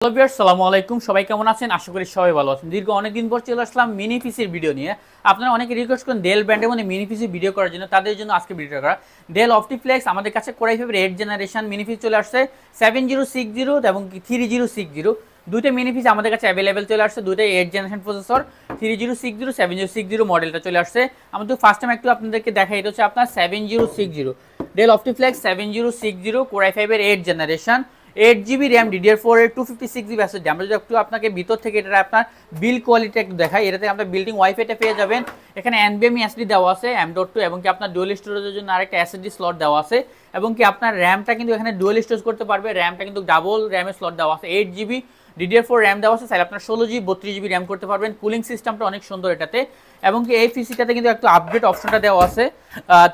Hello viewers, আসসালামু আলাইকুম। সবাই কেমন আছেন? আশা করি সবাই ভালো আছেন। দীর্ঘ অনেকদিন পর চলে আসলাম মিনি পিসির ভিডিও নিয়ে। আপনারা অনেকে রিকোয়েস্ট করেন ডেল ব্র্যান্ডের মধ্যে মিনি পিসির ভিডিও করার জন্য, তাদের জন্য আজকে ভিডিওটা করা। ডেল অপটিফ্লেক্স আমাদের কাছে কোরাই ফাইভের 8 জেনারেশন মিনি পিস চলে আসছে 7060 এবং 3060। দুইটা মিনি পিস আমাদের কাছে অ্যাভেলেবেল চলে আসছে, দুইটাই 8 জেনারেশন প্রসেসর 3060 7060 মডেলটা চলে আসছে। আমি তো ফার্স্ট টাইম একটু আপনাদেরকে দেখাই, এটা হচ্ছে আপনার 7060 ডেল অপটিফ্লেক্স 7060 কোরাই ফাইভের 8 জেনারেশন 8GB র্যাম DDR4 এর 256GB আছে। আমরা যদি একটু আপনাকে ভিতর থেকে এটা আপনার বিল্ড কোয়ালিটি একটু দেখাই, এটাতে আমরা বিল্ডিং ওয়াইফাইটা পেয়ে যাবেন। এখানে NVMe SSD দেওয়া আছে M.2 এবং কি আপনার ডুয়াল স্টোরেজের জন্য আরেকটা SSD স্লট দেওয়া আছে এবং কি আপনার র্যামটা কিন্তু এখানে ডুয়াল স্টোরেজ করতে পারবে। র্যামটা কিন্তু ডাবল র্যামের স্লট দেওয়া আছে, 8GB DDR4 র্যাম দেওয়া আছে, চাইলে আপনার 16GB 32GB র্যাম করতে পারবেন। কুলিং সিস্টেমটা অনেক সুন্দর এটাতে এবং কি এই পিসিটাতে কিন্তু একটু আপগ্রেড অপশনটা দেওয়া আছে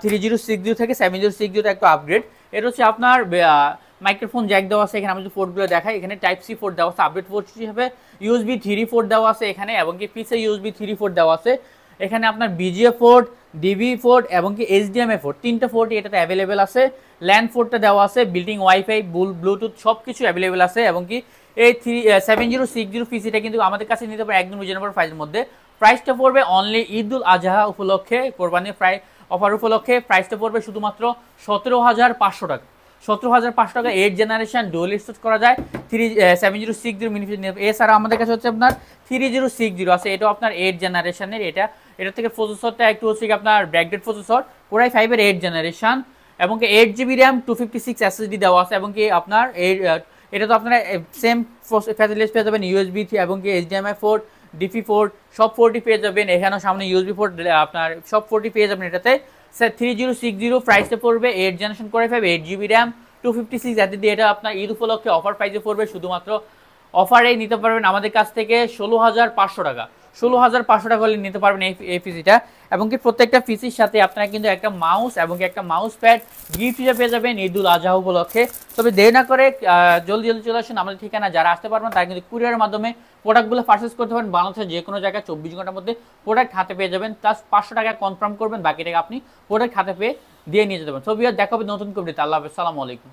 3060 থেকে 7060 একটু আপগ্রেড। এটা হচ্ছে আপনার মাইক্রোফোন জ্যাক দেওয়া আছে। এখানে আমি যদি পোর্টগুলো দেখাই, এখানে টাইপ সি পোর্ট দেওয়া আছে, আপডেট পোর্ট হিসেবে USB 3 পোর্ট দেওয়া আছে এখানে এবং কি পিসে USB 3 পোর্ট দেওয়া আছে। এখানে আপনার BGA পোর্ট, DV পোর্ট এবং কি HDMI পোর্ট, তিনটা পোর্টই এটাতে অ্যাভেলেবেল আছে। ল্যান্ড পোর্টটা দেওয়া আছে, বিল্ডিং ওয়াইফাই, ব্লুটুথ সব কিছু অ্যাভেলেবেল আছে এবং কি এই 7060 পিসিটা কিন্তু আমাদের কাছে নিতে পারে একদম রিজনেবল প্রাইসের মধ্যে। প্রাইসটা পড়বে অনলি ঈদুল আজহা উপলক্ষে, কোরবানির অফার উপলক্ষে প্রাইসটা পড়বে শুধুমাত্র 17,500 টাকা। 17,500 টাকা 8 জেনারেশন ডুয়াল স্টোরেজ করা যায় 7060 মিনি। এছাড়া আমাদের কাছে হচ্ছে আপনার 3060 আছে, এটাও আপনার 8 জেনারেশনের। এটা থেকে প্রসেসরটা একটু হচ্ছে আপনার ব্র্যাকেটেড প্রসেসর, কোরাই ফাইভের 8 জেনারেশন এবং কি 8GB র্যাম 256 SSD দেওয়া আছে এবং কি আপনার এটা তো আপনারা সেম ফ্যাসিলিটিস পেয়ে যাবেন, USB এবং কি HDMI পোর্ট, DP পোর্ট সব পোর্টই পেয়ে যাবেন। এখানেও সামনে USB পোর্ট আপনার সব পোর্টই পেয়ে যাবেন এটাতে। স্যার 3060 প্রাইসে পড়বে 8 generation core i five 8GB RAM 256 SSD। এটা আপনার ঈদ উপলক্ষে অফার প্রাইসে পড়বে, শুধুমাত্র অফারেই নিতে পারবেন আমাদের কাছ থেকে 16,500 টাকা। 16,500 টাকা হলে নিতে পারবেন এই পিসিটা এবং কি প্রত্যেকটা পিসির সাথে আপনারা কিন্তু একটা মাউস এবং একটা মাউস প্যাড গিফট হিসেবে পেয়ে যাবেন ঈদুল আজহা উপলক্ষে। তবে দেরি না করে জলদি জলদি চলে আসুন আমাদের ঠিকানা। যারা আসতে পারবেন তারা কিন্তু কুরিয়ারের মাধ্যমে প্রোডাক্টগুলো পারচেস করতে পারেন। বাংলাদেশের যে কোনো জায়গায় 24 ঘন্টার মধ্যে প্রোডাক্ট হাতে পেয়ে যাবেন, প্লাস 500 টাকা কনফার্ম করবেন, বাকি টাকা আপনি প্রোডাক্ট হাতে পেয়ে দিয়ে নিয়ে যেতে পারেন। ছবি আর দেখাবে নতুন কবিতা। আল্লাহ হাফেজ, সালামু আলাইকুম।